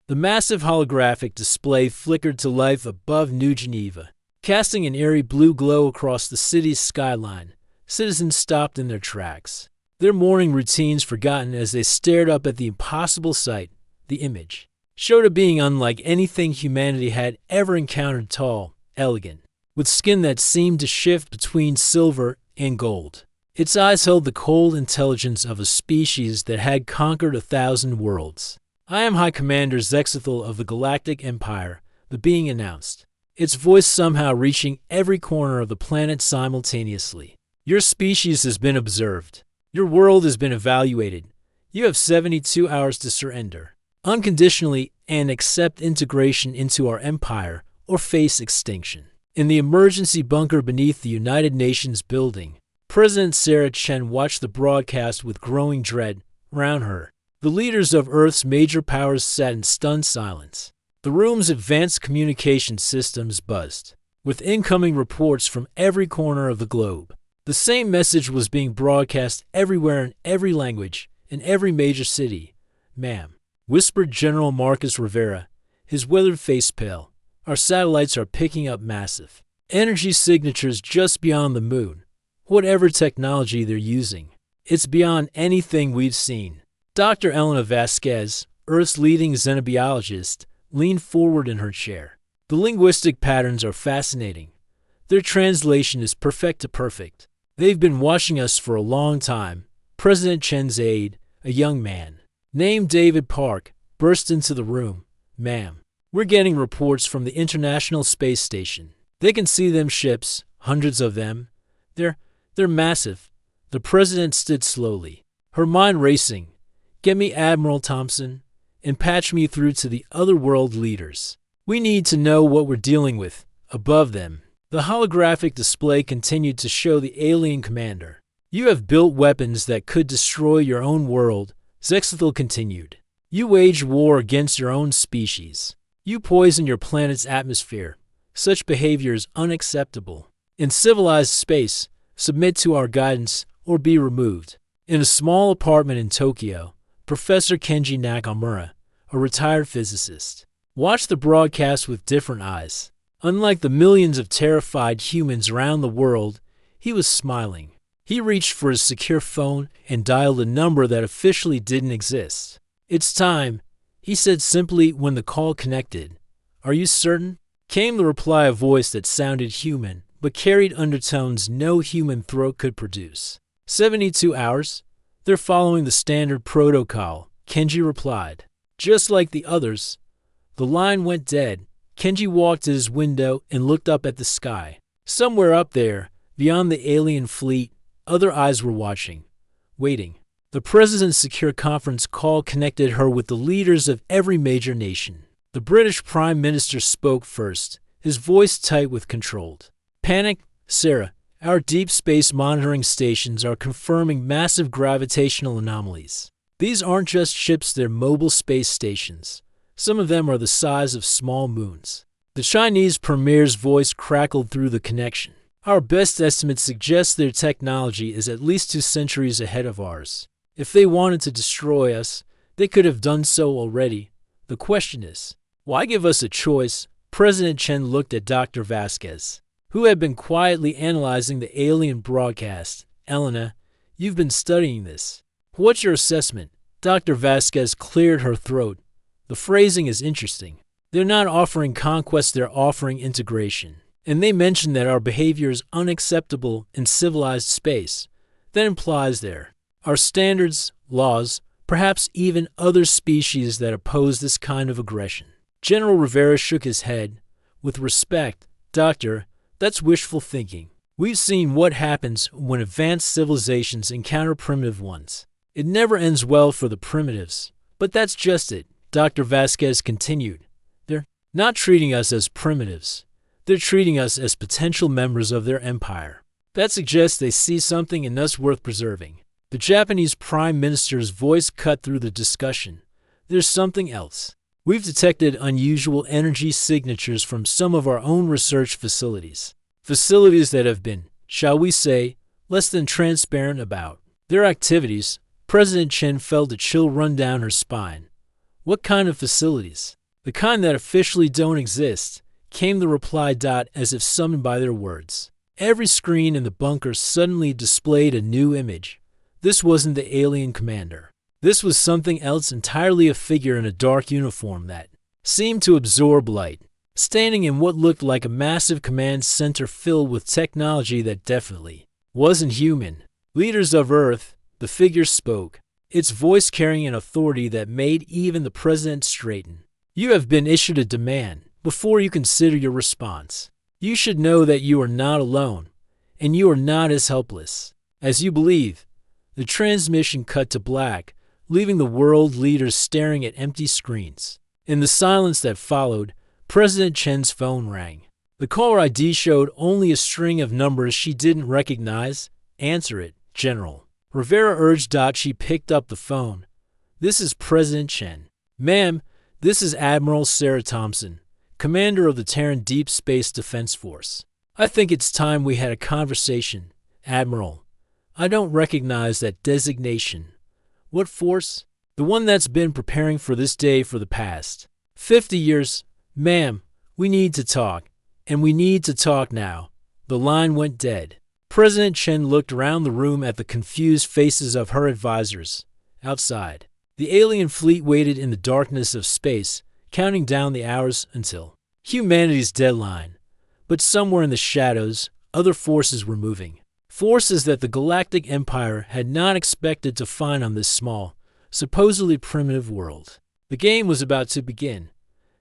The massive holographic display flickered to life above New Geneva, casting an eerie blue glow across the city's skyline. Citizens stopped in their tracks, their morning routines forgotten as they stared up at the impossible sight. The image showed a being unlike anything humanity had ever encountered, tall, elegant, with skin that seemed to shift between silver and gold. Its eyes held the cold intelligence of a species that had conquered 1,000 worlds. "I am High Commander Zexithal of the Galactic Empire," the being announced, its voice somehow reaching every corner of the planet simultaneously. "Your species has been observed. Your world has been evaluated. You have 72 hours to surrender unconditionally and accept integration into our empire or face extinction." In the emergency bunker beneath the United Nations building, President Sarah Chen watched the broadcast with growing dread. Around her, the leaders of Earth's major powers sat in stunned silence. The room's advanced communication systems buzzed with incoming reports from every corner of the globe. The same message was being broadcast everywhere in every language, in every major city. "Ma'am," whispered General Marcus Rivera, his withered face pale, "our satellites are picking up massive energy signatures just beyond the moon. Whatever technology they're using, it's beyond anything we've seen." Dr. Elena Vasquez, Earth's leading xenobiologist, leaned forward in her chair. "The linguistic patterns are fascinating. Their translation is perfect to perfect. They've been watching us for a long time." President Chen's aide, a young man named David Park, burst into the room. "Ma'am, we're getting reports from the International Space Station. They can see them ships, hundreds of them. They're massive." The president stood slowly, her mind racing. "Get me Admiral Thompson and patch me through to the other world leaders. We need to know what we're dealing with above them." The holographic display continued to show the alien commander. "You have built weapons that could destroy your own world," Zexithal continued. "You wage war against your own species. You poison your planet's atmosphere. Such behavior is unacceptable. In civilized space, submit to our guidance or be removed." In a small apartment in Tokyo, Professor Kenji Nakamura, a retired physicist, watched the broadcast with different eyes. Unlike the millions of terrified humans around the world, he was smiling. He reached for his secure phone and dialed a number that officially didn't exist. "It's time," he said simply when the call connected. "Are you certain?" Came the reply, a voice that sounded human, but carried undertones no human throat could produce. 72 hours? They're following the standard protocol," Kenji replied. "Just like the others." The line went dead. Kenji walked to his window and looked up at the sky. Somewhere up there, beyond the alien fleet, other eyes were watching, waiting. The president's secure conference call connected her with the leaders of every major nation. The British Prime Minister spoke first, his voice tight with controlled panic. "Sarah, our deep space monitoring stations are confirming massive gravitational anomalies. These aren't just ships, they're mobile space stations. Some of them are the size of small moons." The Chinese premier's voice crackled through the connection. "Our best estimates suggest their technology is at least 2 centuries ahead of ours. If they wanted to destroy us, they could have done so already. The question is, why give us a choice?" President Chen looked at Dr. Vasquez, who had been quietly analyzing the alien broadcast. "Elena, you've been studying this. What's your assessment?" Dr. Vasquez cleared her throat. "The phrasing is interesting. They're not offering conquest, they're offering integration. And they mention that our behavior is unacceptable in civilized space. That implies there are standards, laws, perhaps even other species that oppose this kind of aggression." General Rivera shook his head. "With respect, Doctor, that's wishful thinking. We've seen what happens when advanced civilizations encounter primitive ones. It never ends well for the primitives. But that's just it," Dr. Vasquez continued. "They're not treating us as primitives. They're treating us as potential members of their empire. That suggests they see something in us worth preserving." The Japanese Prime Minister's voice cut through the discussion. "There's something else. We've detected unusual energy signatures from some of our own research facilities. Facilities that have been, shall we say, less than transparent about their activities." President Chen felt a chill run down her spine. What kind of facilities? The kind that officially don't exist, came the reply. As if summoned by their words. Every screen in the bunker suddenly displayed a new image. This wasn't the alien commander. This was something else entirely, a figure in a dark uniform that seemed to absorb light, standing in what looked like a massive command center filled with technology that definitely wasn't human. Leaders of Earth, the figure spoke, its voice carrying an authority that made even the president straighten. You have been issued a demand. Before you consider your response, you should know that you are not alone, and you are not as helpless as you believe. The transmission cut to black, leaving the world leaders staring at empty screens. In the silence that followed, President Chen's phone rang. The caller ID showed only a string of numbers she didn't recognize. Answer it, General. Rivera urged. She picked up the phone. This is President Chen. Ma'am, this is Admiral Sarah Thompson, commander of the Terran Deep Space Defense Force. I think it's time we had a conversation, Admiral. I don't recognize that designation. What force? The one that's been preparing for this day for the past 50 years. Ma'am, we need to talk, and we need to talk now. The line went dead. President Chen looked around the room at the confused faces of her advisors. Outside, the alien fleet waited in the darkness of space, counting down the hours until humanity's deadline. But somewhere in the shadows, other forces were moving. Forces that the Galactic Empire had not expected to find on this small, supposedly primitive world. The game was about to begin.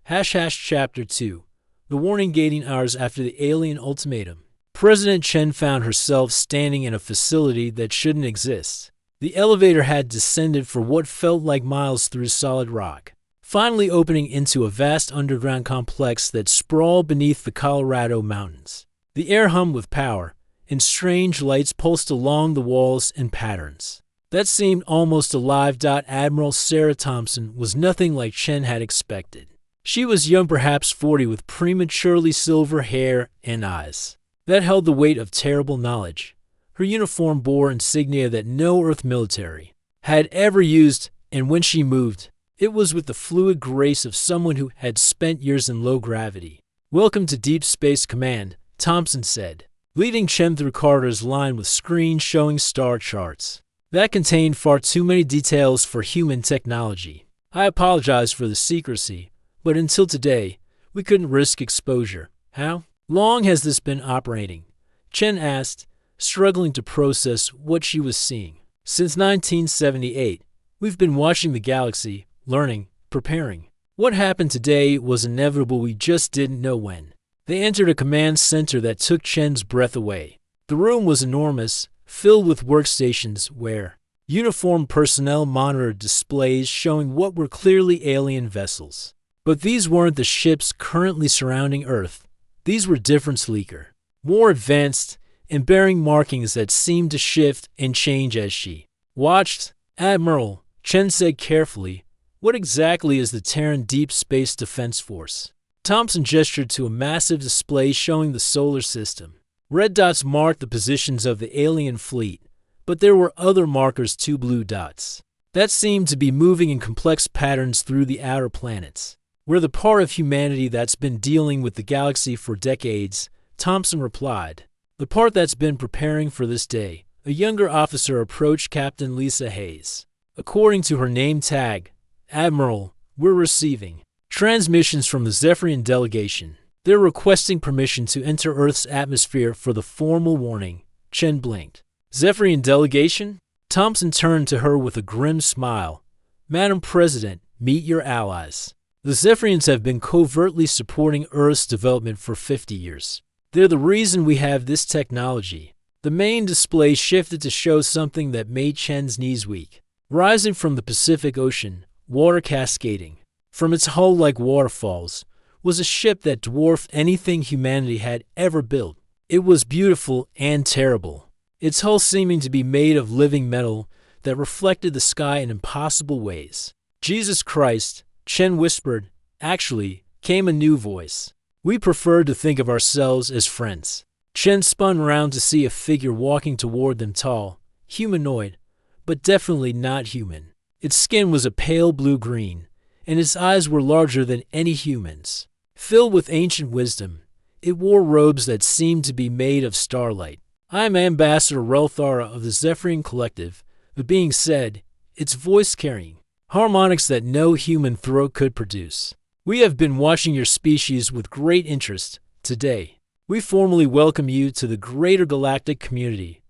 Chapter 2. The warning gating hours after the alien ultimatum. President Chen found herself standing in a facility that shouldn't exist. The elevator had descended for what felt like miles through solid rock, finally opening into a vast underground complex that sprawled beneath the Colorado mountains. The air hummed with power, and strange lights pulsed along the walls in patterns that seemed almost alive. Admiral Sarah Thompson was nothing like Chen had expected. She was young, perhaps 40, with prematurely silver hair and eyes that held the weight of terrible knowledge. Her uniform bore insignia that no Earth military had ever used, and when she moved, it was with the fluid grace of someone who had spent years in low gravity. Welcome to Deep Space Command, Thompson said, leading Chen through corridors lined with screens showing star charts that contained far too many details for human technology. I apologize for the secrecy, but until today, we couldn't risk exposure. How long has this been operating? Chen asked, struggling to process what she was seeing. Since 1978, we've been watching the galaxy, learning, preparing. What happened today was inevitable, we just didn't know when. They entered a command center that took Chen's breath away. The room was enormous, filled with workstations where uniformed personnel monitored displays showing what were clearly alien vessels. But these weren't the ships currently surrounding Earth. These were different, sleeker, more advanced, and bearing markings that seemed to shift and change as she watched. Admiral, Chen said carefully, what exactly is the Terran Deep Space Defense Force? Thompson gestured to a massive display showing the solar system. Red dots marked the positions of the alien fleet, but there were other markers, 2 blue dots, that seemed to be moving in complex patterns through the outer planets. We're the part of humanity that's been dealing with the galaxy for decades, Thompson replied. The part that's been preparing for this day. A younger officer approached Captain Lisa Hayes. According to her name tag, Admiral, we're receiving transmissions from the Zephyrian delegation. They're requesting permission to enter Earth's atmosphere for the formal warning. Chen blinked. Zephyrian delegation? Thompson turned to her with a grim smile. Madam President, meet your allies. The Zephyrians have been covertly supporting Earth's development for 50 years. They're the reason we have this technology. The main display shifted to show something that made Chen's knees weak. Rising from the Pacific Ocean, water cascading from its hull like waterfalls, was a ship that dwarfed anything humanity had ever built. It was beautiful and terrible, its hull seeming to be made of living metal that reflected the sky in impossible ways. Jesus Christ, Chen whispered. Actually, came a new voice. We prefer to think of ourselves as friends. Chen spun around to see a figure walking toward them, tall, humanoid, but definitely not human. Its skin was a pale blue-green, and its eyes were larger than any human's. Filled with ancient wisdom, it wore robes that seemed to be made of starlight. "I am Ambassador Relthara of the Zephyrian Collective," the being said, its voice carrying harmonics that no human throat could produce. "We have been watching your species with great interest. Today, we formally welcome you to the greater galactic community."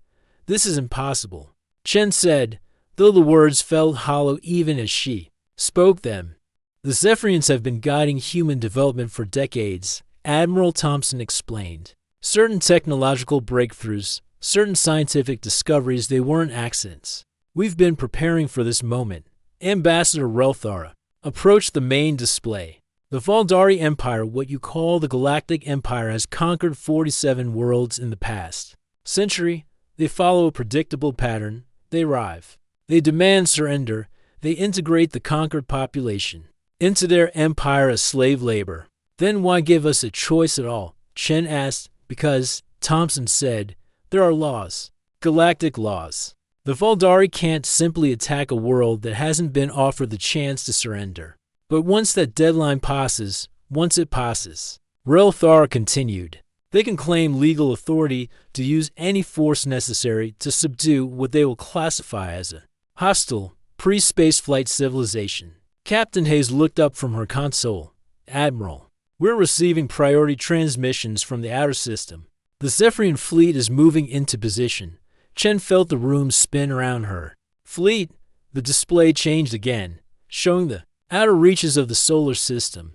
"This is impossible," Chen said, though the words felt hollow even as she spoke them. "The Zephyrians have been guiding human development for decades," Admiral Thompson explained. "Certain technological breakthroughs, certain scientific discoveries, they weren't accidents. We've been preparing for this moment." Ambassador Relthara approached the main display. "The Valdari Empire, what you call the Galactic Empire, has conquered 47 worlds in the past century. They follow a predictable pattern. They arrive. They demand surrender. They integrate the conquered population into their empire as slave labor." "Then why give us a choice at all?" Chen asked. "Because," Thompson said, "there are laws. Galactic laws. The Valdari can't simply attack a world that hasn't been offered the chance to surrender. But once that deadline passes, once it passes," Relthara continued, "they can claim legal authority to use any force necessary to subdue what they will classify as a hostile, pre-spaceflight civilization." Captain Hayes looked up from her console. "Admiral, we're receiving priority transmissions from the outer system. The Zephyrian fleet is moving into position." Chen felt the room spin around her. "Fleet?" The display changed again, showing the outer reaches of the solar system.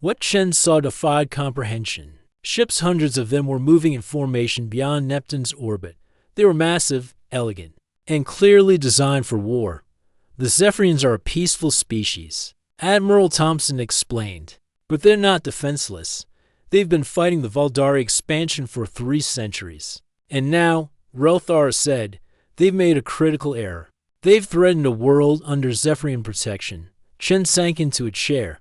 What Chen saw defied comprehension. Ships, hundreds of them, were moving in formation beyond Neptune's orbit. They were massive, elegant, and clearly designed for war. "The Zephyrians are a peaceful species," Admiral Thompson explained. "But they're not defenseless. They've been fighting the Valdari expansion for 3 centuries. And now," Relthara said, "they've made a critical error. They've threatened a world under Zephyrian protection." Chen sank into a chair.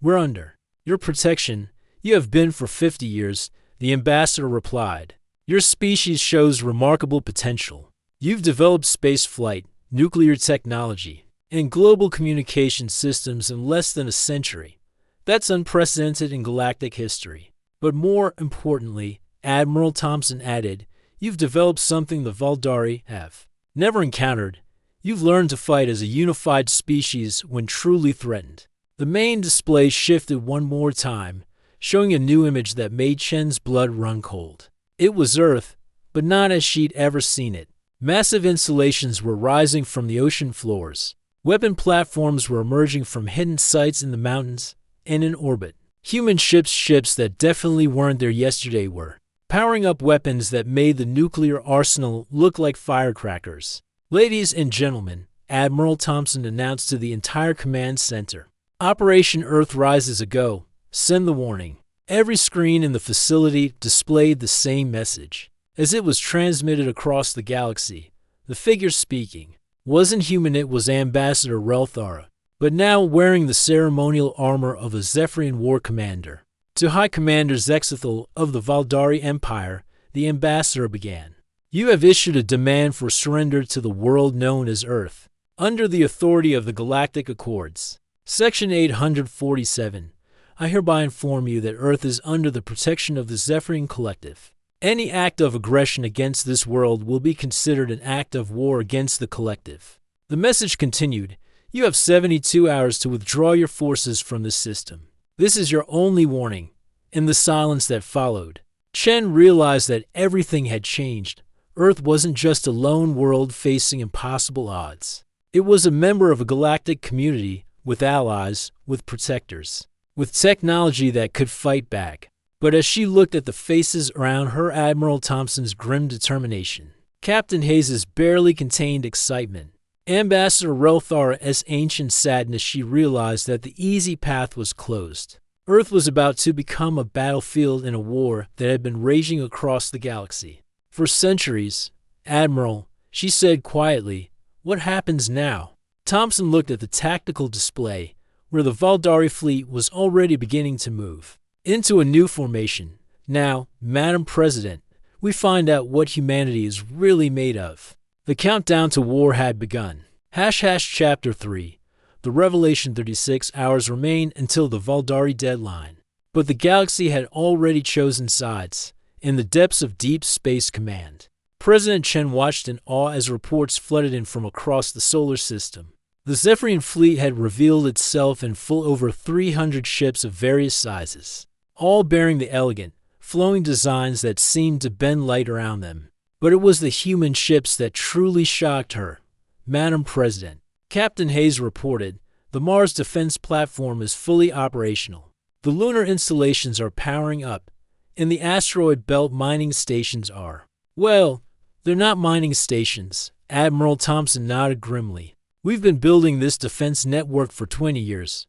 "We're under your protection. You have been for 50 years, the ambassador replied. "Your species shows remarkable potential. You've developed space flight, nuclear technology, and global communication systems in less than a century. That's unprecedented in galactic history. But more importantly," Admiral Thompson added, "you've developed something the Valdari have never encountered. You've learned to fight as a unified species when truly threatened." The main display shifted one more time, showing a new image that made Chen's blood run cold. It was Earth, but not as she'd ever seen it. Massive installations were rising from the ocean floors. Weapon platforms were emerging from hidden sites in the mountains and in orbit. Human ships that definitely weren't there yesterday were powering up weapons that made the nuclear arsenal look like firecrackers. "Ladies and gentlemen," Admiral Thompson announced to the entire command center, "Operation Earthrise is a go. Send the warning." Every screen in the facility displayed the same message. As it was transmitted across the galaxy, the figure speaking wasn't human. It was Ambassador Relthara, but now wearing the ceremonial armor of a Zephyrian war commander. "To High Commander Zexithal of the Valdari Empire," the ambassador began. "You have issued a demand for surrender to the world known as Earth, under the authority of the Galactic Accords. Section 847. I hereby inform you that Earth is under the protection of the Zephyrian Collective. Any act of aggression against this world will be considered an act of war against the Collective." The message continued, "You have 72 hours to withdraw your forces from the system. This is your only warning." In the silence that followed, Chen realized that everything had changed. Earth wasn't just a lone world facing impossible odds. It was a member of a galactic community with allies, with protectors, with technology that could fight back. But as she looked at the faces around her, Admiral Thompson's grim determination, Captain Hayes' barely contained excitement, Ambassador Relthara's ancient sadness, she realized that the easy path was closed. Earth was about to become a battlefield in a war that had been raging across the galaxy for centuries. "Admiral," she said quietly, "what happens now?" Thompson looked at the tactical display, where the Valdari fleet was already beginning to move into a new formation. "Now, Madam President, we find out what humanity is really made of." The countdown to war had begun. Chapter 3. The The revelation 36 hours remained until the Valdari deadline. But the galaxy had already chosen sides. In the depths of Deep Space Command, President Chen watched in awe as reports flooded in from across the solar system. The Zephyrian fleet had revealed itself in full, over 300 ships of various sizes, all bearing the elegant, flowing designs that seemed to bend light around them. But it was the human ships that truly shocked her. Madam President, Captain Hayes reported, the Mars defense platform is fully operational. The lunar installations are powering up, and the asteroid belt mining stations are. Well, they're not mining stations. Admiral Thompson nodded grimly. We've been building this defense network for 20 years.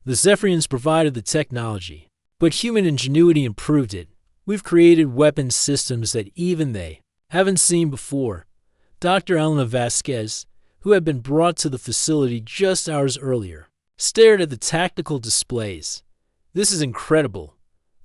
The Zephyrians provided the technology, but human ingenuity improved it. We've created weapons systems that even they haven't seen before. Dr. Elena Vasquez, who had been brought to the facility just hours earlier, stared at the tactical displays. This is incredible.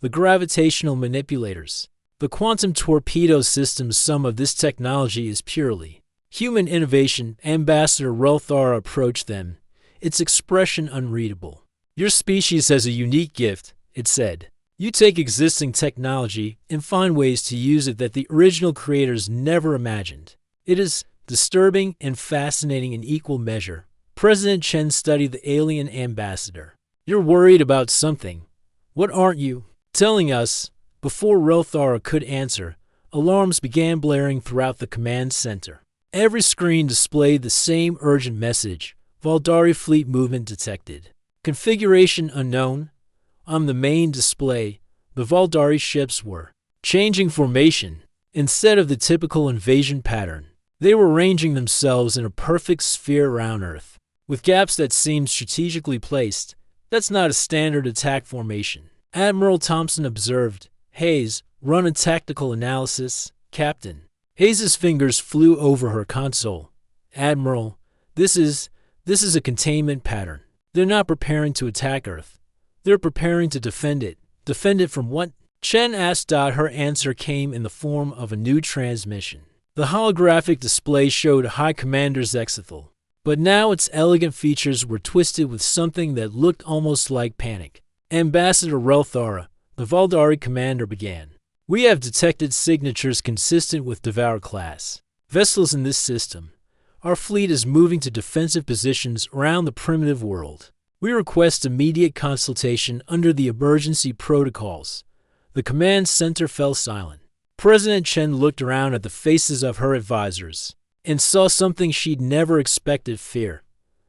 The gravitational manipulators, the quantum torpedo systems, some of this technology is purely human innovation. Ambassador Relthara approached them, its expression unreadable. Your species has a unique gift, it said. You take existing technology and find ways to use it that the original creators never imagined. It is disturbing and fascinating in equal measure. President Chen studied the alien ambassador. You're worried about something. What aren't you telling us? Before Relthara could answer, alarms began blaring throughout the command center. Every screen displayed the same urgent message. Valdari fleet movement detected. Configuration unknown. On the main display, the Valdari ships were changing formation. Instead of the typical invasion pattern, they were arranging themselves in a perfect sphere around Earth, with gaps that seemed strategically placed. That's not a standard attack formation. Admiral Thompson observed. Hayes, run a tactical analysis. Captain. Hayes's fingers flew over her console. Admiral, this is a containment pattern. They're not preparing to attack Earth. They're preparing to defend it. Defend it from what? Chen asked. Her answer came in the form of a new transmission. The holographic display showed High Commander Zexethel, but now its elegant features were twisted with something that looked almost like panic. Ambassador Relthara, the Valdari commander, began. We have detected signatures consistent with Devour class vessels in this system. Our fleet is moving to defensive positions around the primitive world. We request immediate consultation under the emergency protocols. The command center fell silent. President Chen looked around at the faces of her advisors and saw something she'd never expected: fear.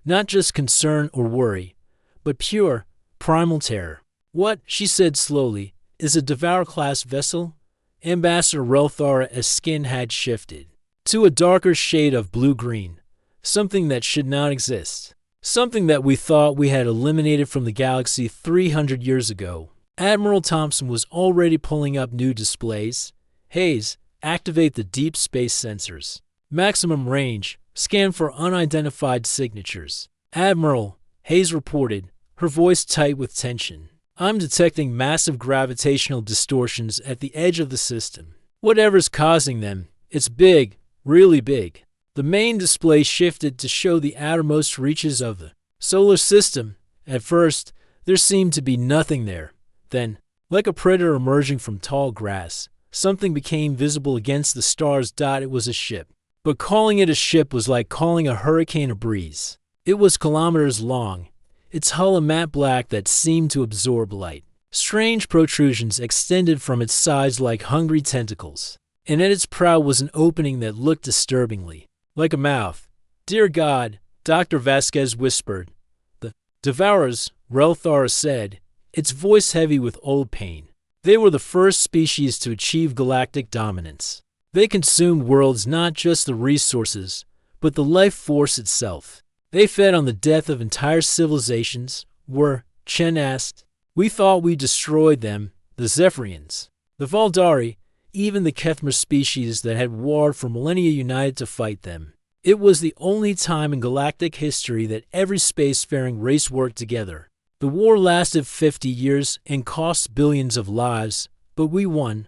Not just concern or worry, but pure, primal terror. What, she said slowly, is a Devour-class vessel? Ambassador Relthara's skin had shifted to a darker shade of blue-green, something that should not exist, something that we thought we had eliminated from the galaxy 300 years ago. Admiral Thompson was already pulling up new displays. Hayes, activate the deep space sensors. Maximum range, scan for unidentified signatures. Admiral, Hayes reported, her voice tight with tension. I'm detecting massive gravitational distortions at the edge of the system. Whatever's causing them, it's big, really big. The main display shifted to show the outermost reaches of the solar system. At first, there seemed to be nothing there. Then, like a predator emerging from tall grass, something became visible against the stars. It was a ship. But calling it a ship was like calling a hurricane a breeze. It was kilometers long, its hull a matte black that seemed to absorb light. Strange protrusions extended from its sides like hungry tentacles, and at its prow was an opening that looked disturbingly like a mouth. Dear God, Dr. Vasquez whispered. The Devourers, Relthara said, its voice heavy with old pain. They were the first species to achieve galactic dominance. They consumed worlds, not just the resources, but the life force itself. They fed on the death of entire civilizations. Chen asked. We thought we destroyed them, the Zephyrians. The Valdari, even the Kethmer species that had warred for millennia, united to fight them. It was the only time in galactic history that every spacefaring race worked together. The war lasted 50 years and cost billions of lives, but we won.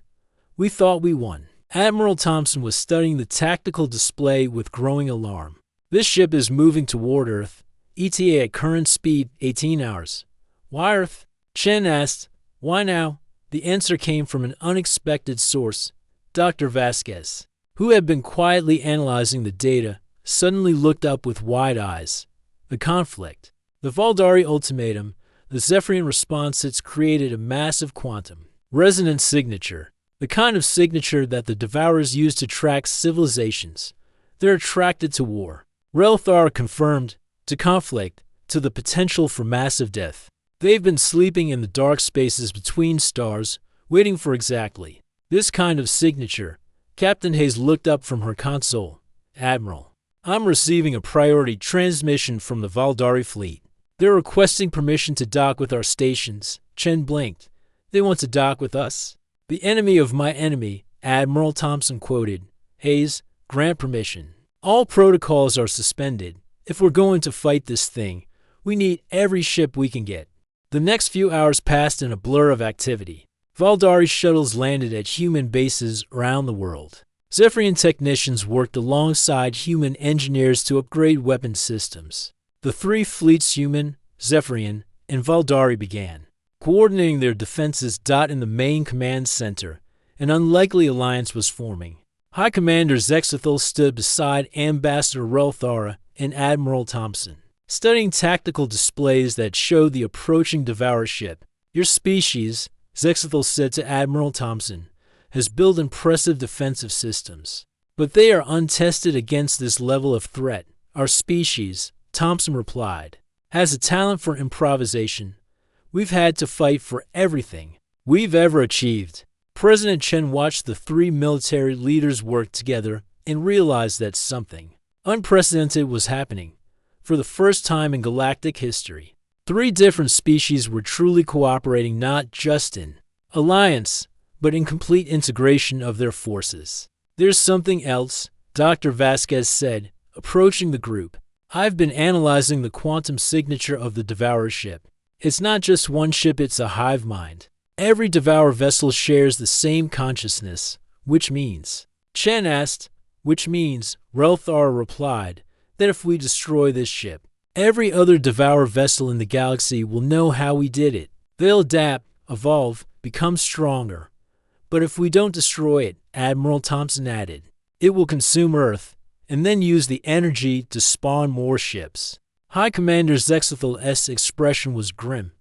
We thought we won. Admiral Thompson was studying the tactical display with growing alarm. This ship is moving toward Earth. ETA at current speed, 18 hours. Why Earth? Chen asked. Why now? The answer came from an unexpected source. Dr. Vasquez, who had been quietly analyzing the data, suddenly looked up with wide eyes. The conflict. The Valdari ultimatum, the Zephyrian response, it's created a massive quantum resonance signature, the kind of signature that the Devourers use to track civilizations. They're attracted to war. Relthar confirmed, to conflict, to the potential for massive death. They've been sleeping in the dark spaces between stars, waiting for exactly this kind of signature. Captain Hayes looked up from her console. Admiral, I'm receiving a priority transmission from the Valdari fleet. They're requesting permission to dock with our stations. Chen blinked. They want to dock with us? The enemy of my enemy, Admiral Thompson quoted. Hayes, grant permission. All protocols are suspended. If we're going to fight this thing, we need every ship we can get. The next few hours passed in a blur of activity. Valdari shuttles landed at human bases around the world. Zephyrian technicians worked alongside human engineers to upgrade weapon systems. The three fleets, human, Zephyrian, and Valdari, began coordinating their defenses. In the main command center, an unlikely alliance was forming. High Commander Zexithel stood beside Ambassador Relthara and Admiral Thompson, studying tactical displays that showed the approaching Devourer ship. Your species, Zexithel said to Admiral Thompson, has built impressive defensive systems, but they are untested against this level of threat. Our species, Thompson replied, has a talent for improvisation. We've had to fight for everything we've ever achieved. President Chen watched the three military leaders work together and realized that something unprecedented was happening. For the first time in galactic history, three different species were truly cooperating, not just in alliance, but in complete integration of their forces. There's something else, Dr. Vasquez said, approaching the group. I've been analyzing the quantum signature of the Devourer ship. It's not just one ship, it's a hive mind. Every Devourer vessel shares the same consciousness, which means, Chen asked, which means, Relthar replied, that if we destroy this ship, every other Devourer vessel in the galaxy will know how we did it. They'll adapt, evolve, become stronger. But if we don't destroy it, Admiral Thompson added, it will consume Earth, and then use the energy to spawn more ships. High Commander Zexithel's expression was grim.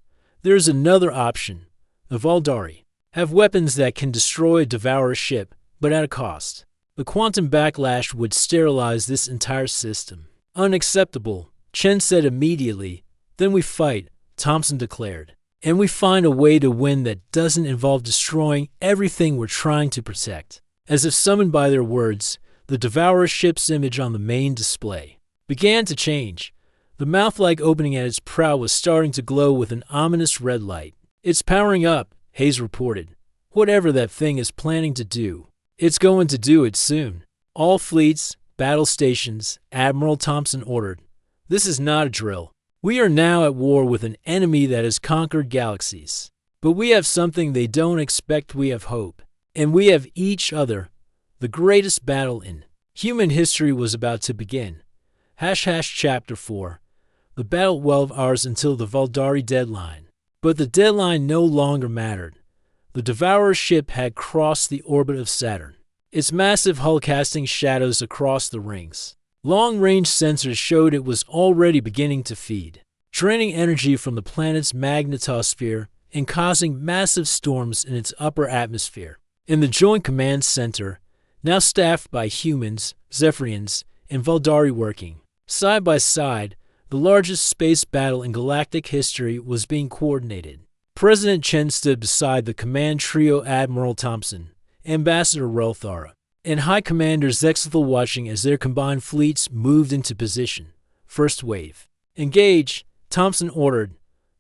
There's another option. The Valdari have weapons that can destroy a Devourer ship, but at a cost. The quantum backlash would sterilize this entire system. Unacceptable, Chen said immediately. Then we fight, Thompson declared. And we find a way to win that doesn't involve destroying everything we're trying to protect. As if summoned by their words, the Devourer ship's image on the main display began to change. The mouth-like opening at its prow was starting to glow with an ominous red light. It's powering up, Hayes reported. Whatever that thing is planning to do, it's going to do it soon. All fleets, battle stations, Admiral Thompson ordered. This is not a drill. We are now at war with an enemy that has conquered galaxies. But we have something they don't expect. We have hope. And we have each other. The greatest battle in human history was about to begin. Chapter 4. The battle 12 hours until the Valdari deadline. But the deadline no longer mattered. The Devourer ship had crossed the orbit of Saturn, its massive hull casting shadows across the rings. Long-range sensors showed it was already beginning to feed, draining energy from the planet's magnetosphere and causing massive storms in its upper atmosphere. In the Joint Command Center, now staffed by humans, Zephyrians, and Valdari working side by side, the largest space battle in galactic history was being coordinated. President Chen stood beside the command trio, Admiral Thompson, Ambassador Relthara, and High Commander Zexithel, watching as their combined fleets moved into position. First wave. Engage, Thompson ordered.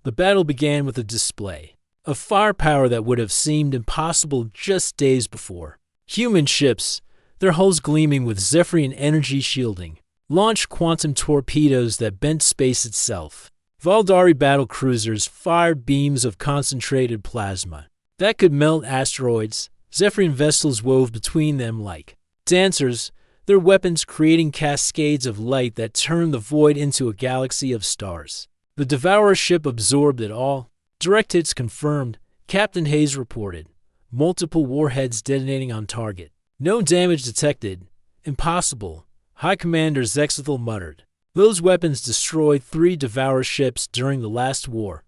The battle began with a display of firepower that would have seemed impossible just days before. Human ships, their hulls gleaming with Zephyrian energy shielding, launched quantum torpedoes that bent space itself. Valdari battle cruisers fired beams of concentrated plasma that could melt asteroids. Zephyrian vessels wove between them like dancers, their weapons creating cascades of light that turned the void into a galaxy of stars. The Devourer ship absorbed it all. Direct hits confirmed, Captain Hayes reported. Multiple warheads detonating on target. No damage detected. Impossible, High Commander Zexathel muttered. Those weapons destroyed 3 Devourer ships during the last war.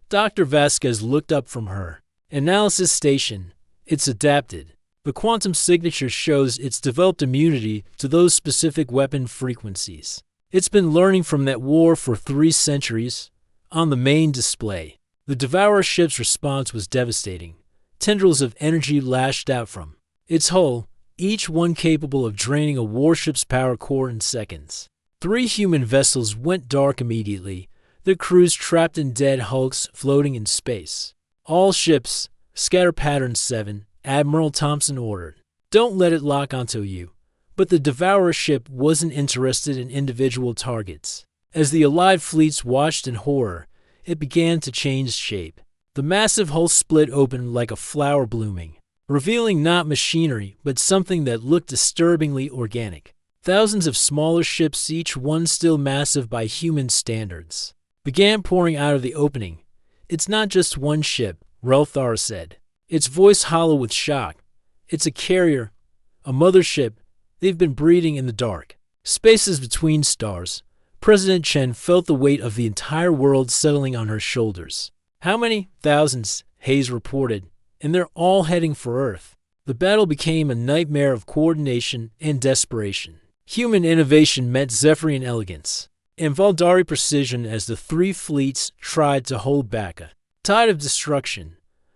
Dr. Vasquez looked up from her analysis station. It's adapted. The quantum signature shows it's developed immunity to those specific weapon frequencies. It's been learning from that war for 3 centuries. On the main display, the Devourer ship's response was devastating. Tendrils of energy lashed out from its hull, each one capable of draining a warship's power core in seconds. 3 human vessels went dark immediately, their crews trapped in dead hulks floating in space. All ships, scatter pattern 7, Admiral Thompson ordered. Don't let it lock onto you. But the Devourer ship wasn't interested in individual targets. As the Allied fleets watched in horror, it began to change shape. The massive hull split open like a flower blooming, revealing not machinery but something that looked disturbingly organic. Thousands of smaller ships, each one still massive by human standards, began pouring out of the opening. It's not just one ship, Relthar said, its voice hollow with shock. It's a carrier, a mothership. They've been breeding in the dark spaces between stars. President Chen felt the weight of the entire world settling on her shoulders. How many? Thousands, Hayes reported, and they're all heading for Earth. The battle became a nightmare of coordination and desperation. Human innovation met Zephyrian elegance and Valdari precision as the 3 fleets tried to hold back a tide of destruction.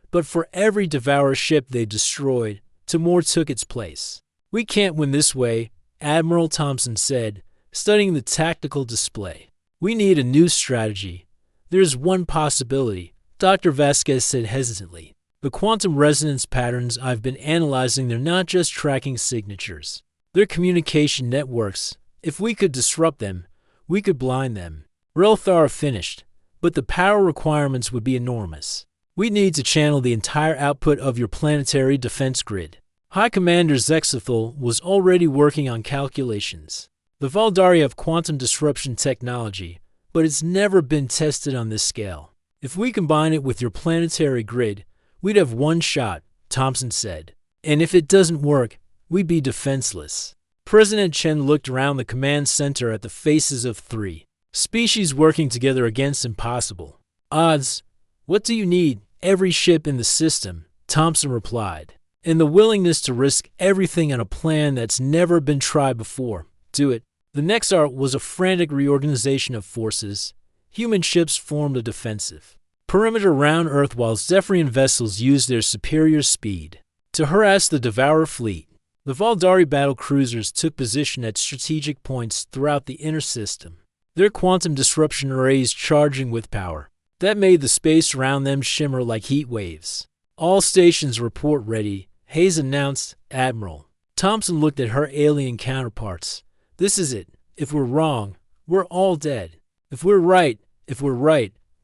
But for every Devourer ship they destroyed, 2 more took its place. We can't win this way, Admiral Thompson said, studying the tactical display. We need a new strategy. There's one possibility, Dr. Vasquez said hesitantly. The quantum resonance patterns I've been analyzing, they're not just tracking signatures. They're communication networks. If we could disrupt them, we could blind them. Relthar finished, but the power requirements would be enormous. We need to channel the entire output of your planetary defense grid. High Commander Zexathel was already working on calculations. The Valdari have quantum disruption technology, but it's never been tested on this scale. If we combine it with your planetary grid, we'd have one shot, Thompson said. And if it doesn't work, we'd be defenseless. President Chen looked around the command center at the faces of 3 species working together against impossible odds. What do you need? Every ship in the system, Thompson replied. And the willingness to risk everything on a plan that's never been tried before. Do it. The next art was a frantic reorganization of forces. Human ships formed a defensive perimeter around Earth while Zephyrian vessels used their superior speed to harass the Devourer fleet. The Valdari battle cruisers took position at strategic points throughout the inner system, their quantum disruption arrays charging with power that made the space around them shimmer like heat waves. All stations report ready, Hayes announced. Admiral Thompson looked at her alien counterparts. This is it. If we're wrong, we're all dead. If we're right,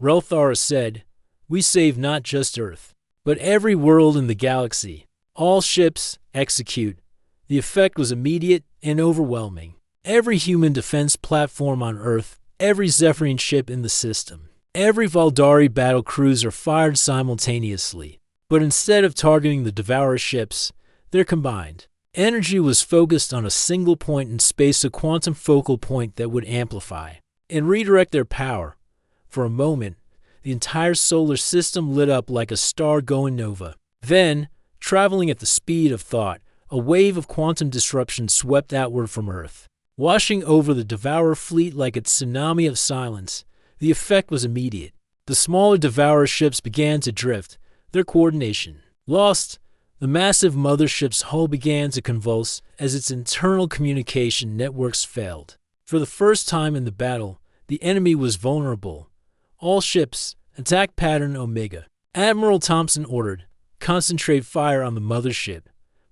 Relthar said, we save not just Earth, but every world in the galaxy. All ships, execute. The effect was immediate and overwhelming. Every human defense platform on Earth, every Zephyrian ship in the system, every Valdari battle cruiser fired simultaneously. But instead of targeting the Devourer ships, they're combined. Energy was focused on a single point in space, a quantum focal point that would amplify and redirect their power. For a moment, the entire solar system lit up like a star-going nova. Then, traveling at the speed of thought, a wave of quantum disruption swept outward from Earth, washing over the Devourer fleet like a tsunami of silence. The effect was immediate. The smaller Devourer ships began to drift, their coordination lost. The massive mothership's hull began to convulse as its internal communication networks failed. For the first time in the battle, the enemy was vulnerable. All ships, attack pattern Omega. Admiral Thompson ordered, concentrate fire on the mothership.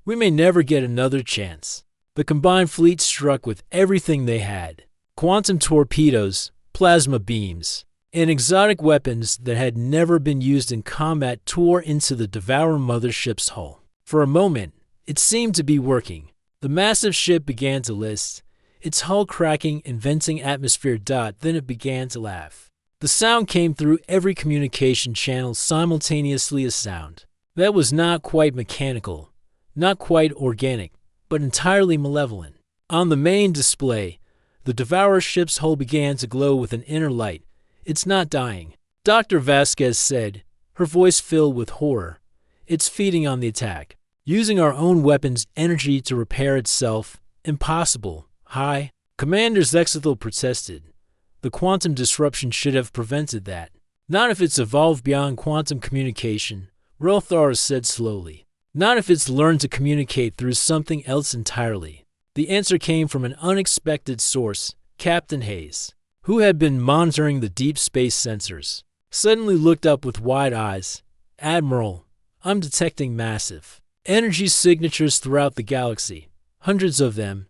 We may never get another chance. The combined fleet struck with everything they had. Quantum torpedoes, plasma beams, and exotic weapons that had never been used in combat tore into the Devourer mothership's hull. For a moment, it seemed to be working. The massive ship began to list, its hull cracking and venting atmosphere. Then it began to laugh. The sound came through every communication channel simultaneously, a sound that was not quite mechanical, not quite organic, but entirely malevolent. On the main display, the Devourer ship's hull began to glow with an inner light. "It's not dying," Dr. Vasquez said, her voice filled with horror. "It's feeding on the attack, using our own weapons' energy to repair itself. Impossible. Hi." Commander Zexethel protested. "The quantum disruption should have prevented that." "Not if it's evolved beyond quantum communication," Relthar said slowly. "Not if it's learned to communicate through something else entirely." The answer came from an unexpected source. Captain Hayes, who had been monitoring the deep space sensors, suddenly looked up with wide eyes. "Admiral, I'm detecting massive energy signatures throughout the galaxy. Hundreds of them.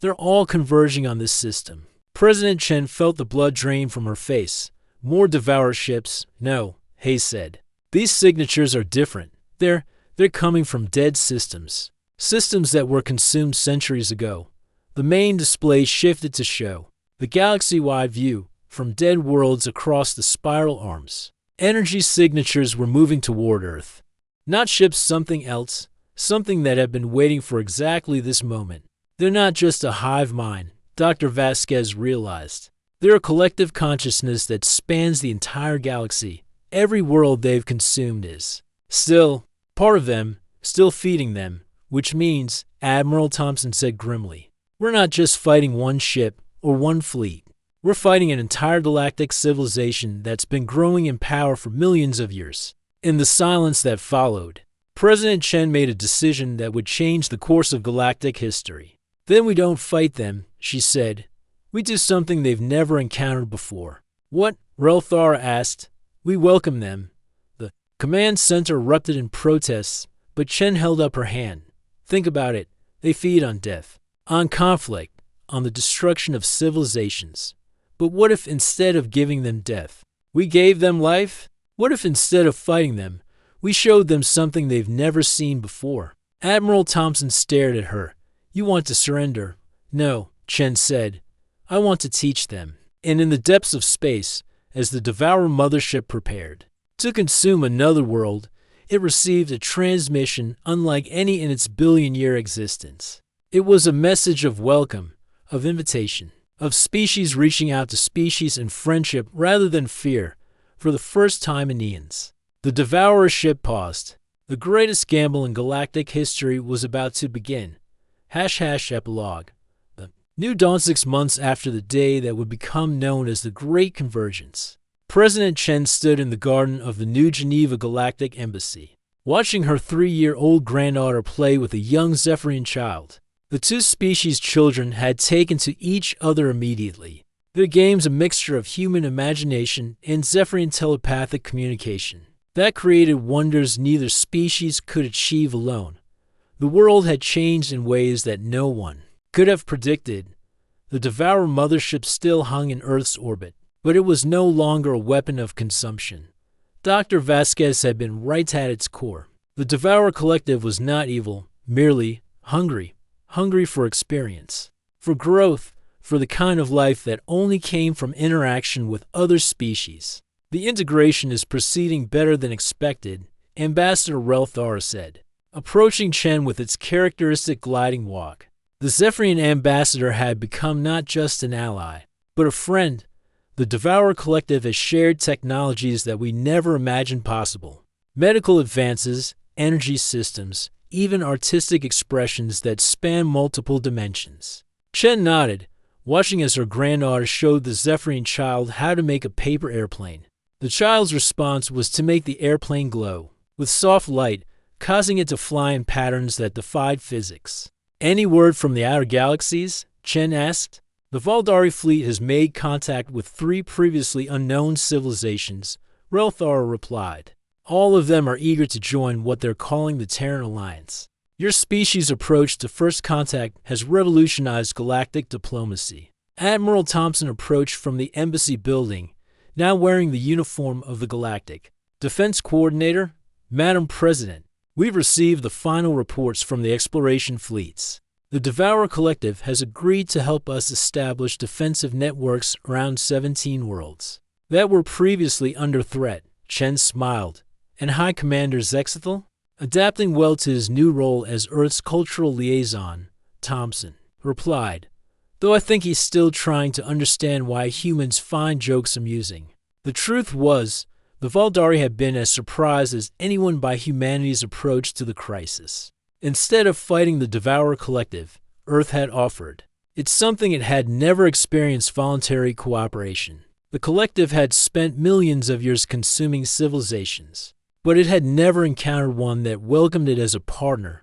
They're all converging on this system." President Chen felt the blood drain from her face. "More Devourer ships?" "No," Hayes said. "These signatures are different. They're coming from dead systems. Systems that were consumed centuries ago." The main display shifted to show the galaxy-wide view from dead worlds across the spiral arms. Energy signatures were moving toward Earth. Not ships, something else, something that had been waiting for exactly this moment. They're not just a hive mind, Dr. Vasquez realized. They're a collective consciousness that spans the entire galaxy. Every world they've consumed is still part of them, still feeding them. "Which means," Admiral Thompson said grimly, "we're not just fighting one ship or one fleet. We're fighting an entire galactic civilization that's been growing in power for millions of years." In the silence that followed, President Chen made a decision that would change the course of galactic history. "Then we don't fight them," she said. "We do something they've never encountered before." "What?" Relthar asked. "We welcome them." The command center erupted in protests, but Chen held up her hand. "Think about it. They feed on death, on conflict, on the destruction of civilizations. But what if instead of giving them death, we gave them life? What if instead of fighting them, we showed them something they've never seen before?" Admiral Thompson stared at her. "You want to surrender?" "No," Chen said. "I want to teach them." And in the depths of space, as the Devourer mothership prepared to consume another world, it received a transmission unlike any in its billion-year existence. It was a message of welcome, of invitation, of species reaching out to species in friendship rather than fear, for the first time in eons. The Devourer ship paused. The greatest gamble in galactic history was about to begin. # Epilogue. The new dawn 6 months after the day that would become known as the Great Convergence. President Chen stood in the garden of the New Geneva Galactic Embassy, watching her 3-year-old granddaughter play with a young Zephyrian child. The two species' children had taken to each other immediately. Their games a mixture of human imagination and Zephyrian telepathic communication that created wonders neither species could achieve alone. The world had changed in ways that no one could have predicted. The Devourer mothership still hung in Earth's orbit, but it was no longer a weapon of consumption. Dr. Vasquez had been right at its core. The Devourer collective was not evil, merely hungry for experience, for growth, for the kind of life that only came from interaction with other species. "The integration is proceeding better than expected," Ambassador Relthar said, approaching Chen with its characteristic gliding walk. The Zephyrian ambassador had become not just an ally, but a friend. The Devourer collective has shared technologies that we never imagined possible. Medical advances, energy systems, even artistic expressions that span multiple dimensions. Chen nodded, watching as her granddaughter showed the Zephyrian child how to make a paper airplane. The child's response was to make the airplane glow with soft light, causing it to fly in patterns that defied physics. "Any word from the outer galaxies?" Chen asked. "The Valdari fleet has made contact with 3 previously unknown civilizations," Relthar replied. "All of them are eager to join what they're calling the Terran Alliance. Your species' approach to first contact has revolutionized galactic diplomacy." Admiral Thompson approached from the embassy building, now wearing the uniform of the Galactic Defense Coordinator. "Madam President, we've received the final reports from the exploration fleets. The Devourer Collective has agreed to help us establish defensive networks around 17 worlds that were previously under threat. Chen smiled. And High Commander Zexathel? Adapting well to his new role as Earth's cultural liaison, Thompson replied, though I think he's still trying to understand why humans find jokes amusing. The truth was, the Valdari had been as surprised as anyone by humanity's approach to the crisis. Instead of fighting the Devourer Collective, Earth had offered. It's something it had never experienced: voluntary cooperation. The collective had spent millions of years consuming civilizations, but it had never encountered one that welcomed it as a partner.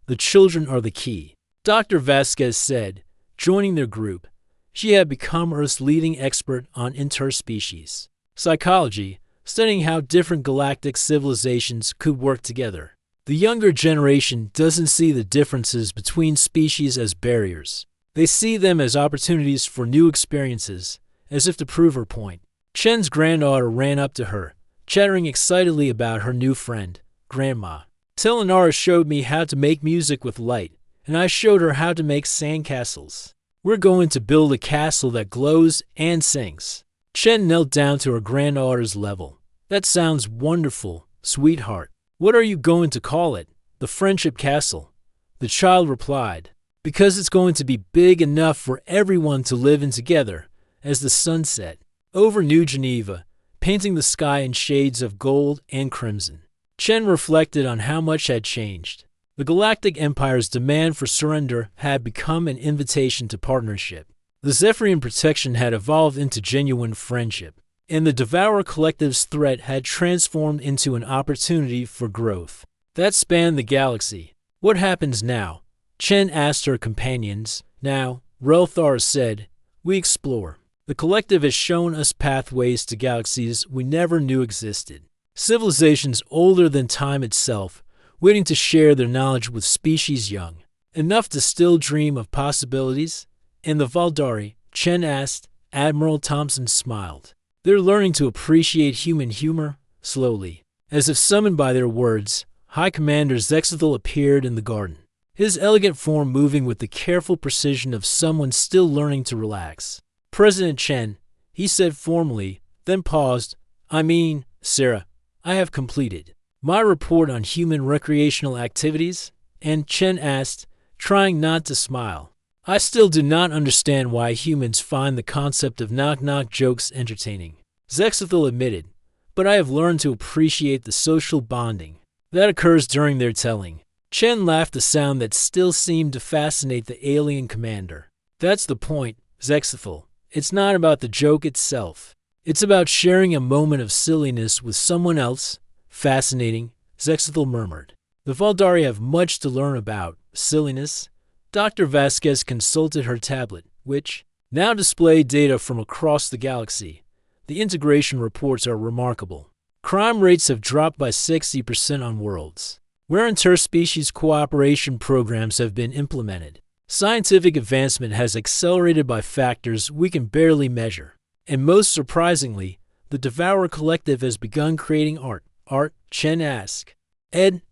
The children are the key, Dr. Vasquez said, joining their group. She had become Earth's leading expert on interspecies psychology, studying how different galactic civilizations could work together. The younger generation doesn't see the differences between species as barriers. They see them as opportunities for new experiences, as if to prove her point. Chen's granddaughter ran up to her, chattering excitedly about her new friend, Grandma. Telenara showed me how to make music with light, and I showed her how to make sandcastles. We're going to build a castle that glows and sings. Chen knelt down to her granddaughter's level. That sounds wonderful, sweetheart. What are you going to call it? The Friendship Castle. The child replied, because it's going to be big enough for everyone to live in together. As the sun set over New Geneva, painting the sky in shades of gold and crimson, Chen reflected on how much had changed. The Galactic Empire's demand for surrender had become an invitation to partnership. The Zephyrian protection had evolved into genuine friendship, and the Devourer Collective's threat had transformed into an opportunity for growth that spanned the galaxy. What happens now? Chen asked her companions. Now, Relthar said, we explore. The collective has shown us pathways to galaxies we never knew existed. Civilizations older than time itself, waiting to share their knowledge with species young, enough to still dream of possibilities. And the Valdari, Chen asked. Admiral Thompson smiled. They're learning to appreciate human humor, slowly. As if summoned by their words, High Commander Zexathel appeared in the garden, his elegant form moving with the careful precision of someone still learning to relax. President Chen, he said formally, then paused. I mean, Sarah, I have completed my report on human recreational activities, and Chen asked, trying not to smile. I still do not understand why humans find the concept of knock-knock jokes entertaining, Zexathel admitted, but I have learned to appreciate the social bonding that occurs during their telling. Chen laughed, a sound that still seemed to fascinate the alien commander. That's the point, Zexathel. It's not about the joke itself. It's about sharing a moment of silliness with someone else. Fascinating, Zexathel murmured. The Valdari have much to learn about silliness. Dr. Vasquez consulted her tablet, which now displayed data from across the galaxy. The integration reports are remarkable. Crime rates have dropped by 60% on worlds where interspecies cooperation programs have been implemented. Scientific advancement has accelerated by factors we can barely measure. And most surprisingly, the Devourer Collective has begun creating art. Art? Chen asked.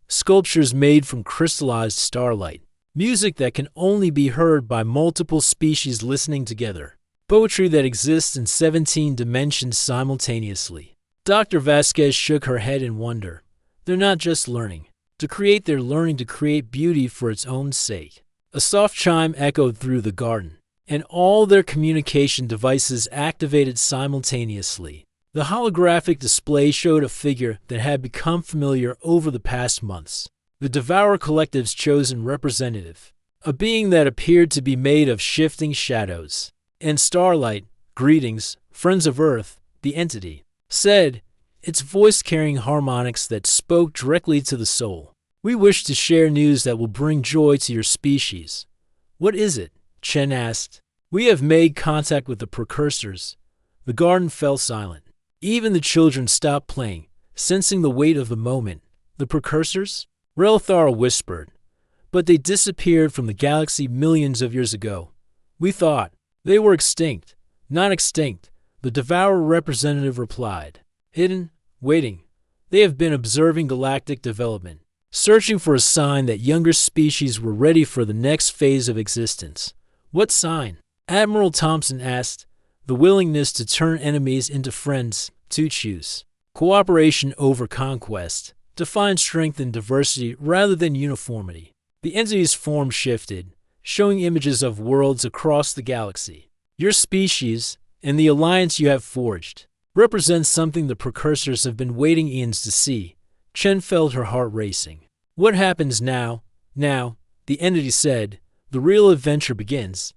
Sculptures made from crystallized starlight. Music that can only be heard by multiple species listening together. Poetry that exists in 17 dimensions simultaneously. Dr. Vasquez shook her head in wonder. They're not just learning to create, they're learning to create beauty for its own sake. A soft chime echoed through the garden, and all their communication devices activated simultaneously. The holographic display showed a figure that had become familiar over the past months. The Devourer Collective's chosen representative, a being that appeared to be made of shifting shadows and starlight. Greetings, friends of Earth, the entity said, its voice carrying harmonics that spoke directly to the soul. We wish to share news that will bring joy to your species. What is it? Chen asked. We have made contact with the precursors. The garden fell silent. Even the children stopped playing, sensing the weight of the moment. The precursors? Relthar whispered. But they disappeared from the galaxy millions of years ago. We thought they were extinct. Not extinct, the Devourer representative replied. Hidden, waiting. They have been observing galactic development. searching for a sign that younger species were ready for the next phase of existence. What sign? Admiral Thompson asked. The willingness to turn enemies into friends, to choose cooperation over conquest, to find strength in diversity rather than uniformity. The entity's form shifted, showing images of worlds across the galaxy. Your species, and the alliance you have forged, represents something the precursors have been waiting eons to see. Chen felt her heart racing. What happens now? Now, the entity said, the real adventure begins.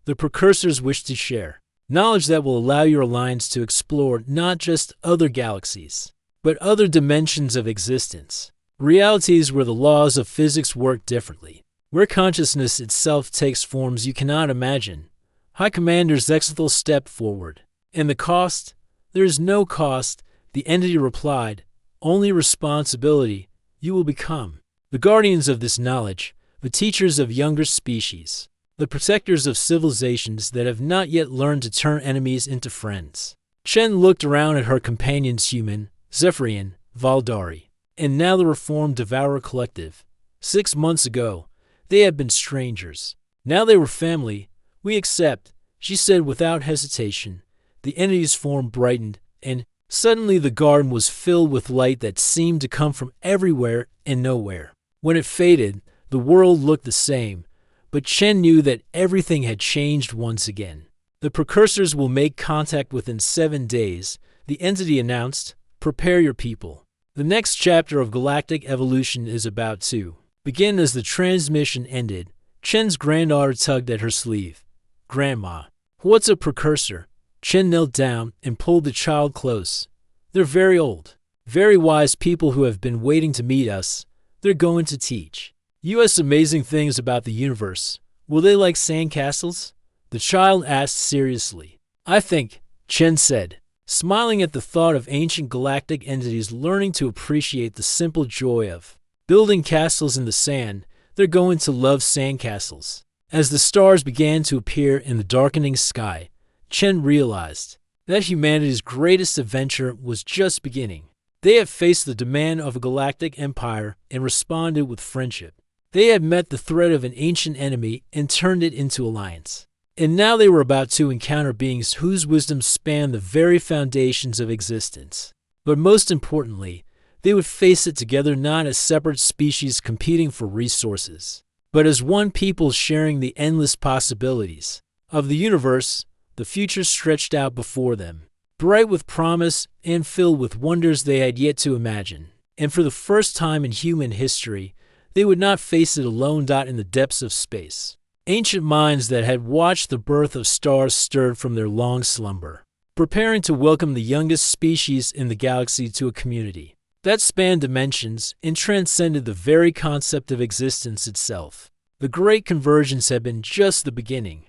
The precursors wish to share knowledge that will allow your alliance to explore not just other galaxies, but other dimensions of existence. Realities where the laws of physics work differently, where consciousness itself takes forms you cannot imagine. High Commander Zexathel stepped forward. And the cost? There is no cost, the entity replied. Only responsibility. You will become the guardians of this knowledge, the teachers of younger species, the protectors of civilizations that have not yet learned to turn enemies into friends. Chen looked around at her companions human, Zephyrian, Valdari, and now the reformed Devourer Collective. 6 months ago, they had been strangers. Now they were family. We accept, she said without hesitation. The entity's form brightened, and suddenly the garden was filled with light that seemed to come from everywhere and nowhere. When it faded, the world looked the same, but Chen knew that everything had changed once again. The precursors will make contact within 7 days, the entity announced. Prepare your people. The next chapter of galactic evolution is about to begin. As the transmission ended, Chen's granddaughter tugged at her sleeve. Grandma, what's a precursor? Chen knelt down and pulled the child close. They're very old, very wise people who have been waiting to meet us. They're going to teach us amazing things about the universe. Will they like sandcastles? The child asked seriously. I think, Chen said, smiling at the thought of ancient galactic entities learning to appreciate the simple joy of building castles in the sand. They're going to love sandcastles. As the stars began to appear in the darkening sky, Chen realized that humanity's greatest adventure was just beginning. They had faced the demand of a galactic empire and responded with friendship. They had met the threat of an ancient enemy and turned it into alliance. And now they were about to encounter beings whose wisdom spanned the very foundations of existence. But most importantly, they would face it together not as separate species competing for resources, but as one people sharing the endless possibilities of the universe. The future stretched out before them, bright with promise and filled with wonders they had yet to imagine. And for the first time in human history, they would not face it alone. In the depths of space, ancient minds that had watched the birth of stars stirred from their long slumber, preparing to welcome the youngest species in the galaxy to a community that spanned dimensions and transcended the very concept of existence itself. The great convergence had been just the beginning.